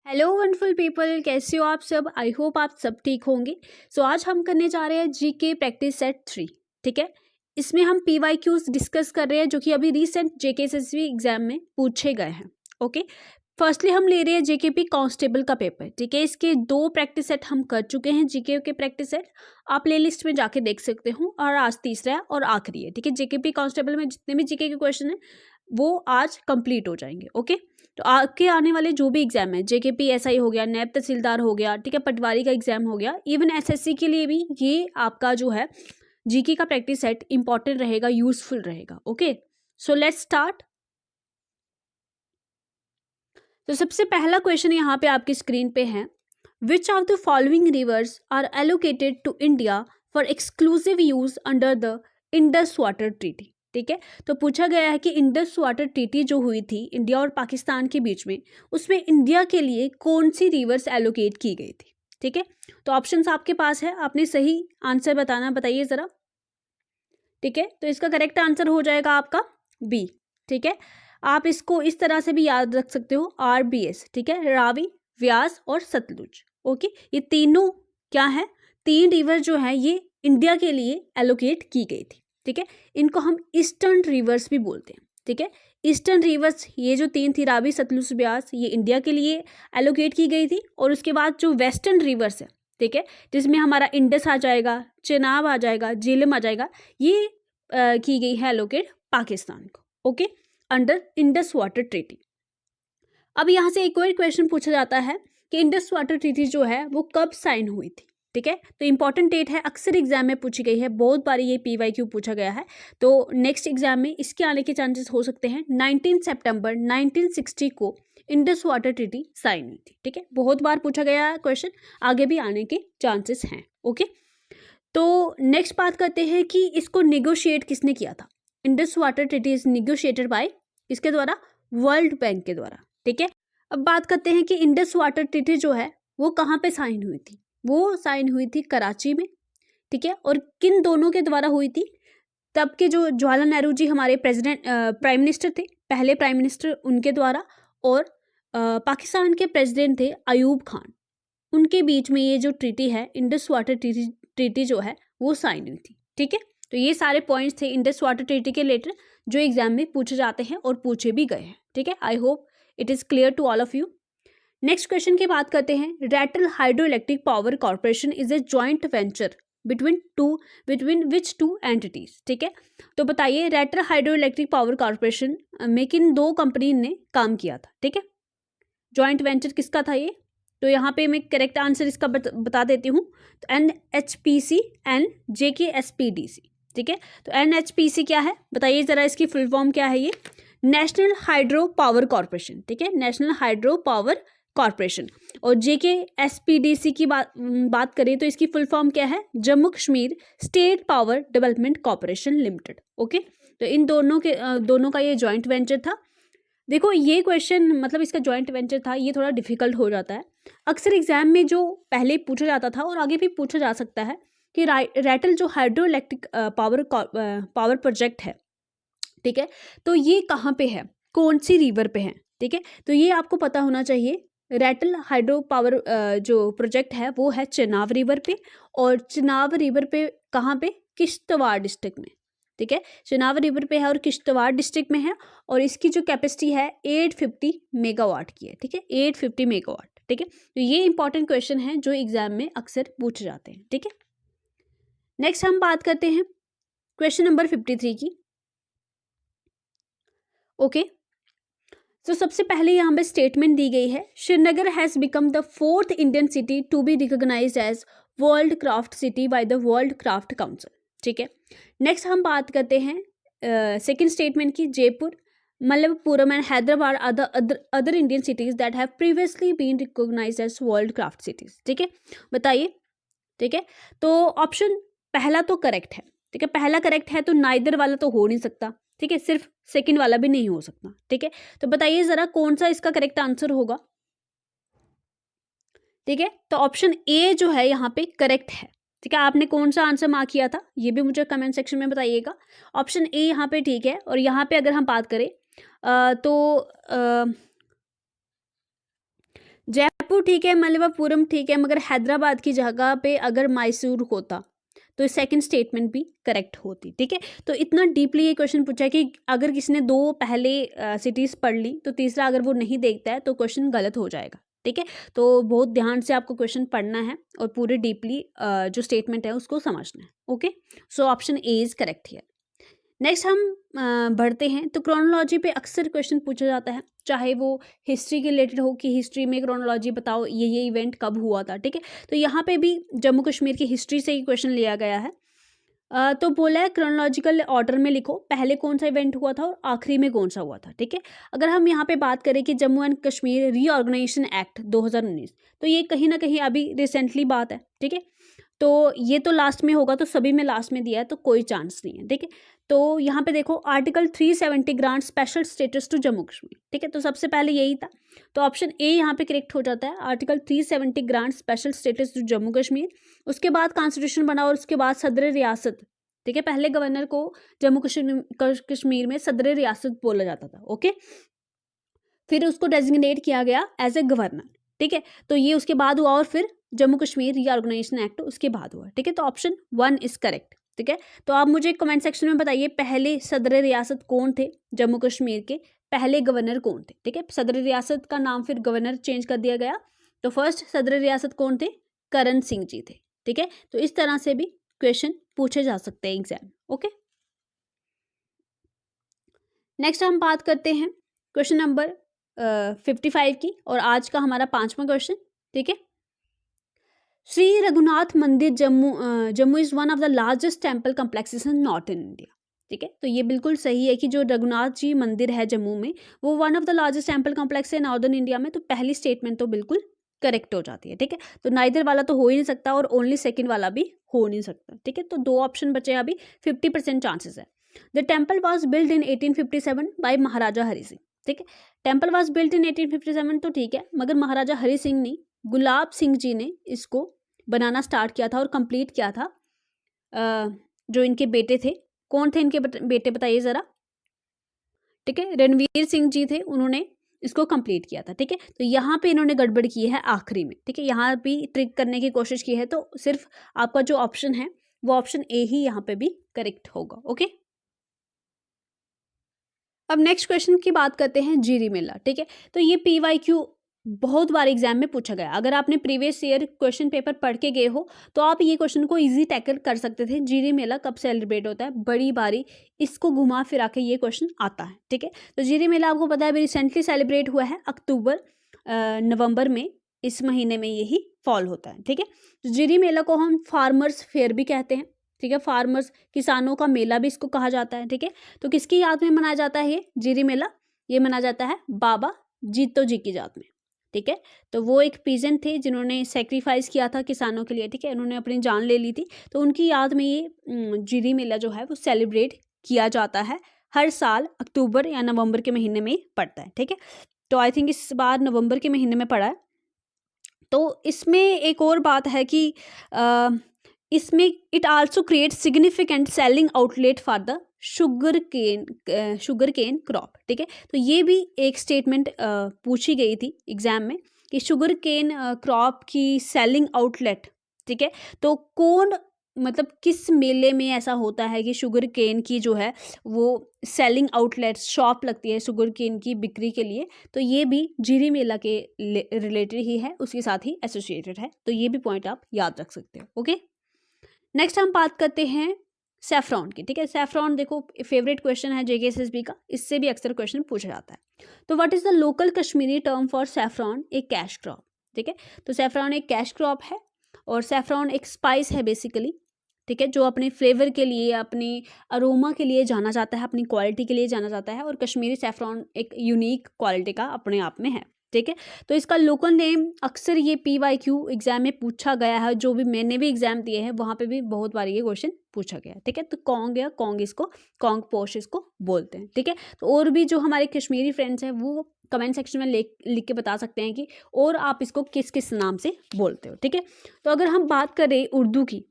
Hello wonderful people, कैसे हो आप सब। आई होप आप सब ठीक होंगे। आज हम करने जा रहे हैं जीके प्रैक्टिस सेट 3। ठीक है, इसमें हम PYQs डिस्कस कर रहे हैं जो कि अभी रिसेंट JKSSB एग्जाम में पूछे गए हैं। ओके, फर्स्टली हम ले रहे हैं JKP कांस्टेबल का पेपर। ठीक है, इसके 2 प्रैक्टिस सेट हम कर चुके हैं। जीके के प्रैक्टिस सेट आप प्ले लिस्ट में जाके देख सकते हो और आज तीसरा है और आखिरी है। ठीक है, JKP कांस्टेबल में जितने भी जीके के क्वेश्चन है वो आज कंप्लीट हो जाएंगे। ओके, तो आगे आने वाले जो भी एग्जाम है, JKP SI हो गया, नैब तहसीलदार हो गया, ठीक है, पटवारी का एग्जाम हो गया, इवन SSC के लिए भी ये आपका जो है जीके का प्रैक्टिस सेट इंपॉर्टेंट रहेगा, यूजफुल रहेगा। Okay, so let's start. तो सबसे पहला क्वेश्चन यहाँ पे आपकी स्क्रीन पे है, which of the following rivers are allocated to India for exclusive use under the Indus water treaty. ठीक है, तो पूछा गया है कि इंडस वाटर ट्रीटी जो हुई थी इंडिया और पाकिस्तान के बीच में, उसमें इंडिया के लिए कौन सी रिवर्स एलोकेट की गई थी। ठीक है, तो ऑप्शंस आपके पास है, आपने सही आंसर बताना, बताइए जरा। ठीक है, तो इसका करेक्ट आंसर हो जाएगा आपका बी। ठीक है, आप इसको इस तरह से भी याद रख सकते हो, RBS। ठीक है, रावी, व्यास और सतलुज। ओके, ये तीनों क्या है, 3 रिवर जो है ये इंडिया के लिए एलोकेट की गई थी। ठीक है, इनको हम ईस्टर्न रिवर्स भी बोलते हैं। ठीक है, ईस्टर्न रिवर्स ये जो 3 थी, रावी, सतलुज, ब्यास, ये इंडिया के लिए एलोकेट की गई थी। और उसके बाद जो वेस्टर्न रिवर्स है, ठीक है, जिसमें हमारा इंडस आ जाएगा, चेनाब आ जाएगा, झेलम आ जाएगा, ये की गई है एलोकेट पाकिस्तान को। Okay, under Indus water treaty. अब यहाँ से एक और क्वेश्चन पूछा जाता है कि इंडस वाटर ट्रीटी जो है वो कब साइन हुई थी। ठीक है, तो इंपॉर्टेंट डेट है, अक्सर एग्जाम में पूछी गई है, बहुत बार ये PYQ पूछा गया है। तो नेक्स्ट एग्जाम में इसके आने के चांसेस हो सकते हैं। 19 सितंबर 1960 को इंडस वाटर ट्रीटी साइन हुई थी। ठीक है, बहुत बार पूछा गया है क्वेश्चन, आगे भी आने के चांसेस हैं। ओके, तो नेक्स्ट बात करते हैं कि इसको निगोशिएट किसने किया था। Indus water treaty is negotiated by, इसके द्वारा, वर्ल्ड बैंक के द्वारा। ठीक है, अब बात करते हैं कि इंडस वाटर ट्रीटी जो है वो कहाँ पे साइन हुई थी। वो साइन हुई थी कराची में। ठीक है, और किन दोनों के द्वारा हुई थी। तब के जो जवाहरलाल नेहरू जी हमारे प्राइम मिनिस्टर थे, पहले प्राइम मिनिस्टर, उनके द्वारा, और पाकिस्तान के प्रेसिडेंट थे अयूब खान, उनके बीच में ये जो ट्रीटी है, इंडस वाटर ट्रीटी जो है वो साइन हुई थी। ठीक है, तो ये सारे पॉइंट्स थे इंडस वाटर ट्रीटी के रिलेटेड जो एग्जाम में पूछे जाते हैं और पूछे भी गए हैं। ठीक है, I hope it is clear to all of you. Next question की बात करते हैं। Ratle hydroelectric power corporation is a joint venture between which 2 entities. ठीक है, तो बताइए Ratle hydroelectric power corporation में किन 2 कंपनी ने काम किया था। ठीक है, जॉइंट वेंचर किसका था ये, तो यहाँ पे मैं करेक्ट आंसर इसका बता देती हूँ। तो NHPC एंड JKSPDC। ठीक है, तो NHPC क्या है, बताइए जरा, इसकी फुल फॉर्म क्या है। ये नेशनल हाइड्रो पावर कॉर्पोरेशन। ठीक है, नेशनल हाइड्रो पावर कॉर्पोरेशन। और JKSPDC की बात करें तो इसकी फुल फॉर्म क्या है, Jammu Kashmir state power development corporation limited. Okay, तो इन दोनों का ये जॉइंट वेंचर था। देखो ये क्वेश्चन, मतलब इसका जॉइंट वेंचर था, ये थोड़ा डिफिकल्ट हो जाता है। अक्सर एग्जाम में जो पहले पूछा जाता था और आगे भी पूछा जा सकता है कि रैटल जो हाइड्रो इलेक्ट्रिक पावर प्रोजेक्ट है, ठीक है, तो ये कहाँ पे है, कौन सी रिवर पे है। ठीक है, तो ये आपको पता होना चाहिए। रैटल हाइड्रो पावर जो प्रोजेक्ट है वो है चेनाब रिवर पे, और चेनाब रिवर पे कहाँ पे, किश्तवाड़ डिस्ट्रिक्ट में। ठीक है, चेनाब रिवर पे है और किश्तवाड़ डिस्ट्रिक्ट में है, और इसकी जो कैपेसिटी है 850 मेगावाट की है। ठीक है, 850 मेगावाट। ठीक है, तो ये इंपॉर्टेंट क्वेश्चन है जो एग्जाम में अक्सर पूछे जाते हैं। ठीक है, नेक्स्ट हम बात करते हैं क्वेश्चन नंबर 53 की। ओके, तो सबसे पहले यहाँ पे स्टेटमेंट दी गई है, Srinagar has become the 4th Indian city to be recognised as world craft city by the world craft council. ठीक है, नेक्स्ट हम बात करते हैं सेकंड स्टेटमेंट की, Jaipur, Malappuram and Hyderabad are the other Indian cities that have previously been recognised as world craft cities. ठीक है, बताइए। ठीक है, तो ऑप्शन पहला तो करेक्ट है। ठीक है, पहला करेक्ट है, तो नाइदर वाला तो हो नहीं सकता। ठीक है, सिर्फ सेकंड वाला भी नहीं हो सकता। ठीक है, तो बताइए जरा कौन सा इसका करेक्ट आंसर होगा। ठीक है, तो ऑप्शन ए जो है यहाँ पे करेक्ट है। ठीक है, आपने कौन सा आंसर मार्क किया था ये भी मुझे कमेंट सेक्शन में बताइएगा। ऑप्शन ए यहाँ पे ठीक है। और यहाँ पे अगर हम बात करें तो जयपुर ठीक है, मलप्पुरम ठीक है, मगर हैदराबाद की जगह पे अगर मैसूर होता तो सेकंड स्टेटमेंट भी करेक्ट होती। ठीक है, तो इतना डीपली ये क्वेश्चन पूछा है कि अगर किसी ने 2 पहले सिटीज़ पढ़ ली तो तीसरा अगर वो नहीं देखता है तो क्वेश्चन गलत हो जाएगा। ठीक है, तो बहुत ध्यान से आपको क्वेश्चन पढ़ना है और पूरे डीपली जो स्टेटमेंट है उसको समझना है। Okay, so option A is correct here. Next हम बढ़ते हैं, तो क्रोनोलॉजी पे अक्सर क्वेश्चन पूछा जाता है, चाहे वो हिस्ट्री के रिलेटेड हो कि हिस्ट्री में क्रोनोलॉजी बताओ ये इवेंट कब हुआ था। ठीक है, तो यहाँ पे भी जम्मू कश्मीर की हिस्ट्री से ही क्वेश्चन लिया गया है। तो बोला है क्रोनोलॉजिकल ऑर्डर में लिखो पहले कौन सा इवेंट हुआ था और आखिरी में कौन सा हुआ था। ठीक है, अगर हम यहाँ पे बात करें कि Jammu and Kashmir reorganisation act 2019, तो ये कहीं ना कहीं अभी रिसेंटली बात है। ठीक है, तो ये तो लास्ट में होगा, तो सभी में लास्ट में दिया है तो कोई चांस नहीं है। ठीक है, तो यहाँ पे देखो article 370 grant special status to Jammu Kashmir. ठीक है, तो सबसे पहले यही था, तो ऑप्शन ए यहाँ पे करेक्ट हो जाता है, article 370 grant special status to Jammu Kashmir. उसके बाद कॉन्स्टिट्यूशन बना और उसके बाद सदर रियासत। ठीक है, पहले गवर्नर को जम्मू कश्मीर में सदर रियासत बोला जाता था। ओके, फिर उसको डेजिग्नेट किया गया एज ए गवर्नर। ठीक है, तो ये उसके बाद हुआ और फिर जम्मू कश्मीर रीऑर्गेनाइजेशन एक्ट उसके बाद हुआ। ठीक है, तो ऑप्शन 1 इज करेक्ट। ठीक है, तो आप मुझे कमेंट सेक्शन में बताइए पहले सदर रियासत कौन थे जम्मू कश्मीर के, पहले गवर्नर कौन थे। ठीक है, सदर रियासत का नाम फिर गवर्नर चेंज कर दिया गया, तो फर्स्ट सदर रियासत कौन थे, करण सिंह जी थे। ठीक है, तो इस तरह से भी क्वेश्चन पूछे जा सकते हैं एग्जाम। ओके, नेक्स्ट हम बात करते हैं क्वेश्चन नंबर 55 की, और आज का हमारा 5वां क्वेश्चन। ठीक है, श्री रघुनाथ मंदिर Jammu is one of the largest temple complexes in north in India. ठीक है, तो ये बिल्कुल सही है कि जो रघुनाथ जी मंदिर है जम्मू में वो one of the largest temple complex है नॉर्दर्न इंडिया में, तो पहली स्टेटमेंट तो बिल्कुल करेक्ट हो जाती है। ठीक है, तो नाइदर वाला तो हो ही नहीं सकता और ओनली सेकंड वाला भी हो नहीं सकता। ठीक है, तो 2 ऑप्शन बचे, अभी 50% चांसेस है। The temple was build in 1857 by Maharaja Hari Singh. ठीक है, टेम्पल वॉज बिल्ट इन 1857 तो ठीक है, मगर महाराजा हरि सिंह नहीं, गुलाब सिंह जी ने इसको बनाना स्टार्ट किया था और कंप्लीट किया था। जो इनके बेटे थे, कौन थे इनके बेटे बताइए ज़रा। ठीक है, रणवीर सिंह जी थे, उन्होंने इसको कंप्लीट किया था। ठीक है, तो यहाँ पे इन्होंने गड़बड़ की है आखिरी में। ठीक है, यहाँ भी ट्रिक करने की कोशिश की है, तो सिर्फ आपका जो ऑप्शन है वो ऑप्शन ए ही यहाँ पे भी करेक्ट होगा। ओके, अब नेक्स्ट क्वेश्चन की बात करते हैं, जीरी मेला। ठीक है, तो ये PYQ बहुत बार एग्जाम में पूछा गया, अगर आपने प्रीवियस ईयर क्वेश्चन पेपर पढ़ के गए हो तो आप ये क्वेश्चन को इजी टैकल कर सकते थे। जीरी मेला कब सेलिब्रेट होता है, बड़ी बारी इसको घुमा फिरा के ये क्वेश्चन आता है। ठीक है, तो जीरी मेला आपको पता है अभी रिसेंटली सेलिब्रेट हुआ है, अक्टूबर नवंबर में, इस महीने में यही फॉल होता है। ठीक है, तो जीरी मेला को हम फार्मर्स फेयर भी कहते हैं। ठीक है, फार्मर्स किसानों का मेला भी इसको कहा जाता है। ठीक है, तो किसकी याद में मनाया जाता है ये जीरी मेला, ये मनाया जाता है बाबा जीतो जी की याद में। ठीक है, तो वो एक पीजेंट थे जिन्होंने सेक्रीफाइस किया था किसानों के लिए। ठीक है, उन्होंने अपनी जान ले ली थी, तो उनकी याद में ये जीरी मेला जो है वो सेलिब्रेट किया जाता है, हर साल अक्टूबर या नवंबर के महीने में पड़ता है। ठीक है, तो आई थिंक इस बार नवंबर के महीने में पड़ा है। तो इसमें एक और बात है कि इसमें it also create significant selling outlet for the sugarcane crop. ठीक है, तो ये भी एक स्टेटमेंट पूछी गई थी एग्जाम में कि शुगर केन क्रॉप की सेलिंग आउटलेट। ठीक है, तो कौन, मतलब किस मेले में ऐसा होता है कि शुगर केन की जो है वो सेलिंग आउटलेट शॉप लगती है शुगर केन की बिक्री के लिए, तो ये भी जीरी मेला के रिलेटेड ही है, उसके साथ ही एसोसिएटेड है, तो ये भी पॉइंट आप याद रख सकते हो। ओके, नेक्स्ट हम बात करते हैं सैफ्रॉन की। ठीक है, सैफ्रॉन देखो फेवरेट क्वेश्चन है JKSSB का, इससे भी अक्सर क्वेश्चन पूछा जाता है। तो what is the local Kashmiri term for saffron, A cash crop. ठीक है, तो सैफ्रॉन एक कैश क्रॉप है और सैफ्रॉन एक स्पाइस है बेसिकली। ठीक है, जो अपने फ्लेवर के लिए, अपनी अरोमा के लिए जाना जाता है, अपनी क्वालिटी के लिए जाना जाता है, और कश्मीरी सैफ्रॉन एक यूनिक क्वालिटी का अपने आप में है। ठीक है, तो इसका लोकल नेम अक्सर ये PYQ एग्जाम में पूछा गया है, जो भी मैंने भी एग्जाम दिए हैं वहाँ पे भी बहुत बार ये क्वेश्चन पूछा गया है। ठीक है, तो कौंग या कौंग इसको कौंग पोश इसको बोलते हैं। ठीक है, तो और भी जो हमारे कश्मीरी फ्रेंड्स हैं वो कमेंट सेक्शन में लिख के बता सकते हैं कि और आप इसको किस किस नाम से बोलते हो। ठीक है, तो अगर हम बात करें उर्दू की,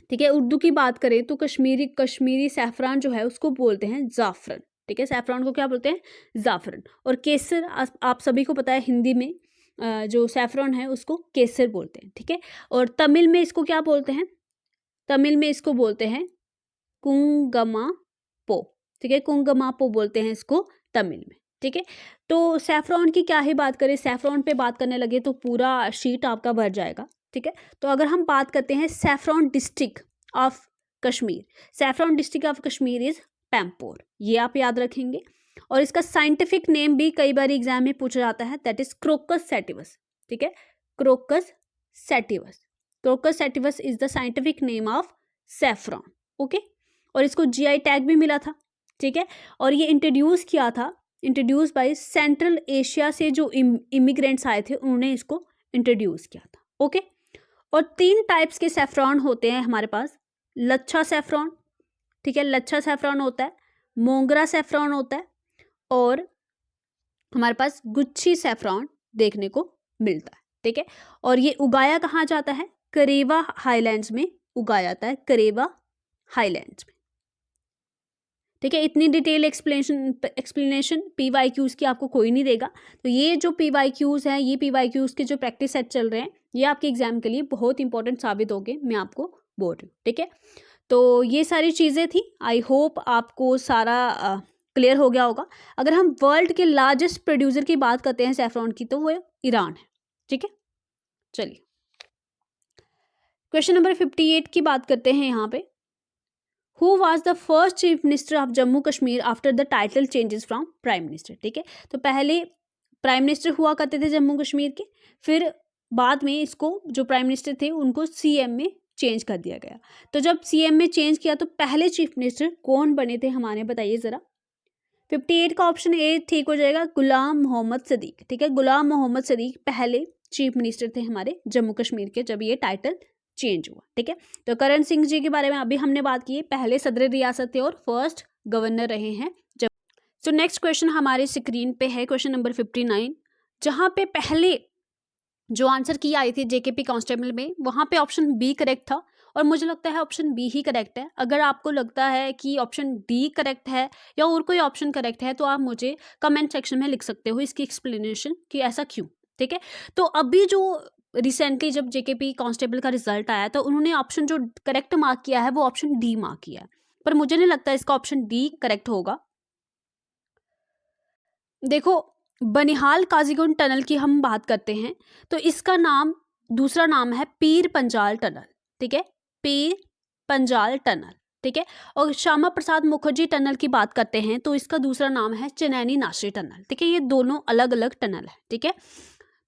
ठीक है, उर्दू की बात करें तो कश्मीरी सैफरान जो है उसको बोलते हैं जाफरन। ठीक है, सैफरान को क्या बोलते हैं, जाफरन। और केसर आप सभी को पता है हिंदी में जो सैफरॉन है उसको केसर बोलते हैं, ठीक है। और तमिल में इसको क्या बोलते हैं? तमिल में इसको बोलते हैं कुंगमापो, ठीक है, कुंगमापो बोलते हैं इसको तमिल में, ठीक है। तो सैफरॉन की क्या ही बात करें, सैफरॉन पे बात करने लगे तो पूरा शीट आपका भर जाएगा, ठीक है। तो अगर हम बात करते हैं saffron district of Kashmir, saffron district of Kashmir is Pampore, ये आप याद रखेंगे। और इसका साइंटिफिक नेम भी कई बार एग्जाम में पूछा जाता है, दैट इज क्रोकस सैटिवस, ठीक है, crocus sativus. Crocus sativus is the scientific name of saffron, okay. और इसको जीआई टैग भी मिला था, ठीक है। और ये इंट्रोड्यूस बाय सेंट्रल एशिया से जो इमिग्रेंट्स आए थे उन्होंने इसको इंट्रोड्यूस किया था, ओके। और 3 टाइप्स के सैफरॉन होते हैं हमारे पास, लच्छा सैफरॉन, ठीक है, लच्छा सैफरॉन होता है, मोंगरा सैफरॉन होता है, और हमारे पास गुच्छी सैफरॉन देखने को मिलता है, ठीक है। और ये उगाया कहाँ जाता है? करेवा हाईलैंड्स में उगाया जाता है, करेवा हाईलैंड्स में, ठीक है। इतनी डिटेल एक्सप्लेनेशन PYQs की आपको कोई नहीं देगा। तो ये जो PYQs हैं, ये PYQs के जो प्रैक्टिस सेट चल रहे हैं, ये आपके एग्जाम के लिए बहुत इंपॉर्टेंट साबित होंगे, मैं आपको बोल रही हूँ, ठीक है। तो ये सारी चीज़ें थी, आई होप आपको सारा क्लियर हो गया होगा। अगर हम वर्ल्ड के लार्जेस्ट प्रोड्यूसर की बात करते हैं सैफरॉन की, तो वो ईरान है, ठीक है। चलिए क्वेश्चन नंबर 58 की बात करते हैं यहाँ पे। Who was the first chief minister of Jammu Kashmir after the title changes from prime minister, ठीक है। तो पहले प्राइम मिनिस्टर हुआ करते थे जम्मू कश्मीर के, फिर बाद में इसको जो प्राइम मिनिस्टर थे उनको CM में चेंज कर दिया गया। तो जब CM में चेंज किया तो पहले चीफ मिनिस्टर कौन बने थे हमारे, बताइए ज़रा। 58 का ऑप्शन ए ठीक हो जाएगा, गुलाम मोहम्मद सदीक, ठीक है। गुलाम मोहम्मद सदीक पहले चीफ मिनिस्टर थे हमारे जम्मू कश्मीर के जब ये टाइटल चेंज हुआ, ठीक है। तो करण सिंह जी के बारे में अभी हमने बात की, पहले सदर रियासत थे और फर्स्ट गवर्नर रहे हैं जब। तो नेक्स्ट क्वेश्चन हमारे स्क्रीन पे है क्वेश्चन नंबर 59, जहाँ पे पहले जो आंसर की आई थी JKP कांस्टेबल में, वहाँ पे ऑप्शन बी करेक्ट था, और मुझे लगता है ऑप्शन बी ही करेक्ट है। अगर आपको लगता है कि ऑप्शन डी करेक्ट है या और कोई ऑप्शन करेक्ट है तो आप मुझे कमेंट सेक्शन में लिख सकते हो इसकी एक्सप्लेनेशन कि ऐसा क्यों, ठीक है। तो अभी जो रिसेंटली जब JKP कांस्टेबल का रिजल्ट आया तो उन्होंने ऑप्शन जो करेक्ट मार्क किया है वो ऑप्शन डी मार्क किया है, पर मुझे नहीं लगता इसका ऑप्शन डी करेक्ट होगा। देखो, बनिहाल काजीगुंड टनल की हम बात करते हैं तो इसका नाम, दूसरा नाम है पीर पंजाल टनल, ठीक है, पीर पंजाल टनल, ठीक है। और श्यामा प्रसाद मुखर्जी टनल की बात करते हैं तो इसका दूसरा नाम है चनैनी नाशरी टनल, ठीक है। ये दोनों अलग अलग टनल है, ठीक है।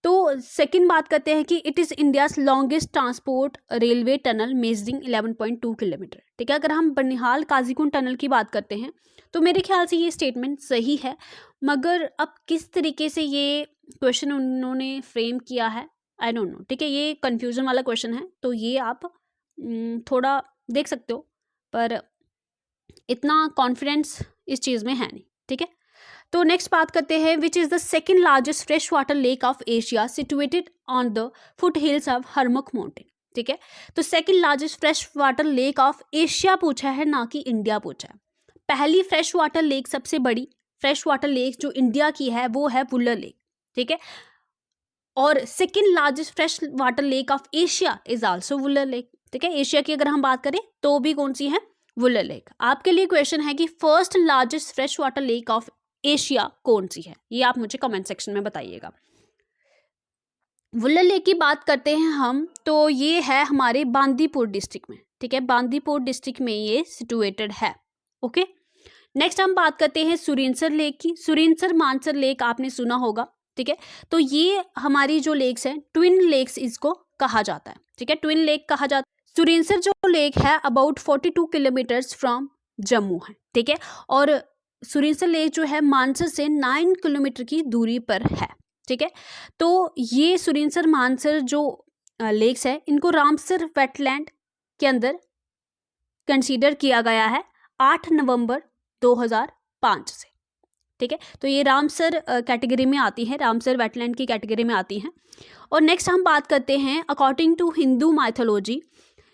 तो सेकंड बात करते हैं कि it is India's longest transport railway tunnel measuring 11.2 kilometre, ठीक है। अगर हम बनिहाल काजीगुंड टनल की बात करते हैं तो मेरे ख्याल से ये स्टेटमेंट सही है, मगर अब किस तरीके से ये क्वेश्चन उन्होंने फ्रेम किया है आई डोंट नो, ठीक है। ये कन्फ्यूजन वाला क्वेश्चन है, तो ये आप थोड़ा देख सकते हो, पर इतना कॉन्फिडेंस इस चीज़ में है नहीं, ठीक है। तो नेक्स्ट बात करते हैं, which is the second largest fresh water lake of Asia situated on the foot hills of Harmukh mountain, ठीक है। तो second largest fresh water lake of Asia पूछा है, ना कि इंडिया पूछा है। पहली फ्रेश वाटर लेक, सबसे बड़ी फ्रेश वाटर लेक जो इंडिया की है वो है वुलर लेक, ठीक है। और second largest fresh water lake of Asia is also Wular lake, ठीक है। एशिया की अगर हम बात करें तो भी कौन सी है, वुलर लेक। आपके लिए क्वेश्चन है कि first largest fresh water lake of Asia कौन सी है, ये आप मुझे कमेंट सेक्शन में बताइएगा। वुलर लेक की बात करते हैं हम तो ये है हमारे बांदीपुर डिस्ट्रिक्ट में, ठीक है। बांदीपुर डिस्ट्रिक्ट में ये सिचुएटेड है, ओके। नेक्स्ट हम बात करते हैं सुरिनसर लेक की। सुरिनसर मानसर लेक आपने सुना होगा, ठीक है। तो ये हमारी जो लेक्स हैं, ट्विन लेक्स इसको कहा जाता है, ठीक है, ट्विन लेक कहा जाता है। सुरिनसर जो लेक है अबाउट 42 किलोमीटर्स फ्रॉम जम्मू है, ठीक है। और सुरिनसर लेक जो है मानसर से 9 किलोमीटर की दूरी पर है, ठीक है। तो ये सुरिनसर मानसर जो लेक्स है इनको रामसर वेटलैंड के अंदर कंसीडर किया गया है 8 नवंबर 2005 से, ठीक है। तो ये रामसर कैटेगरी में आती है, रामसर वेटलैंड की कैटेगरी में आती हैं। और नेक्स्ट हम बात करते हैं अकॉर्डिंग टू हिंदू माइथोलॉजी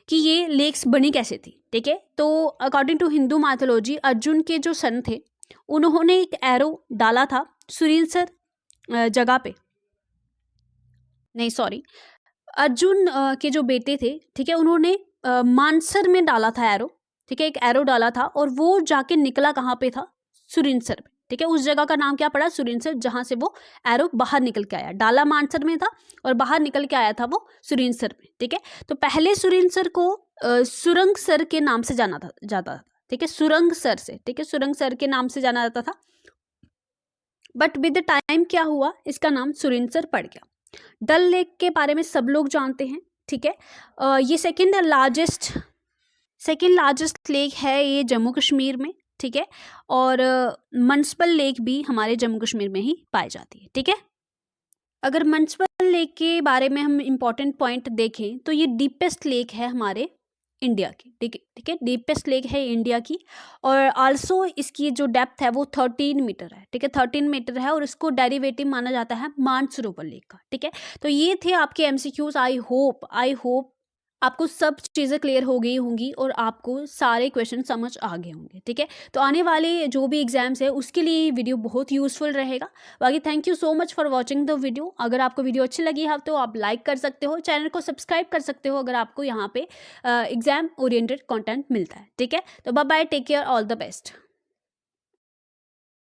कि ये लेक्स बनी कैसे थी, ठीक है। तो according to Hindu mythology Arjun के जो सन थे उन्होंने एक एरो डाला था सुरिनसर जगह पे, नहीं सॉरी, अर्जुन के जो बेटे थे, ठीक है, उन्होंने मानसर में डाला था एरो, ठीक है, एक एरो डाला था और वो जाके निकला कहाँ पे था, सुरिनसर में, ठीक है, उस जगह का नाम क्या पड़ा, सुरिनसर, जहां से वो एरो बाहर निकल के आया। डाला मानसर में था और बाहर निकल के आया था वो सुरिनसर में, ठीक है। तो पहले सुरिनसर को सुरंगसर के नाम से जाता था, ठीक है, सुरंगसर से, ठीक है, सुरंगसर के नाम से जाना जाता था, बट विद द टाइम क्या हुआ, इसका नाम सुरिनसर पड़ गया। डल लेक के बारे में सब लोग जानते हैं, ठीक है। ये सेकेंड लार्जेस्ट लेक है ये जम्मू कश्मीर में, ठीक है, और मनसबल लेक भी हमारे जम्मू कश्मीर में ही पाई जाती है, ठीक है। अगर मनसबल लेक के बारे में हम इम्पॉर्टेंट पॉइंट देखें तो ये डीपेस्ट लेक है हमारे इंडिया की, ठीक है, डीपेस्ट लेक है इंडिया की, और आल्सो इसकी जो डेप्थ है वो 13 मीटर है, ठीक है, 13 मीटर है, और इसको डेरिवेटिव माना जाता है मानसरोवर लेक का, ठीक है। तो ये थे आपके एमसीक्यूज। आई होप आपको सब चीज़ें क्लियर हो गई होंगी और आपको सारे क्वेश्चन समझ आ गए होंगे, ठीक है। तो आने वाले जो भी एग्जाम्स है उसके लिए ये वीडियो बहुत यूजफुल रहेगा। बाकी thank you so much for watching the video. अगर आपको वीडियो अच्छी लगी है तो आप लाइक कर सकते हो, चैनल को सब्सक्राइब कर सकते हो अगर आपको यहाँ पे एग्जाम ओरिएंटेड कंटेंट मिलता है, ठीक है। तो bye bye, take care, all the best.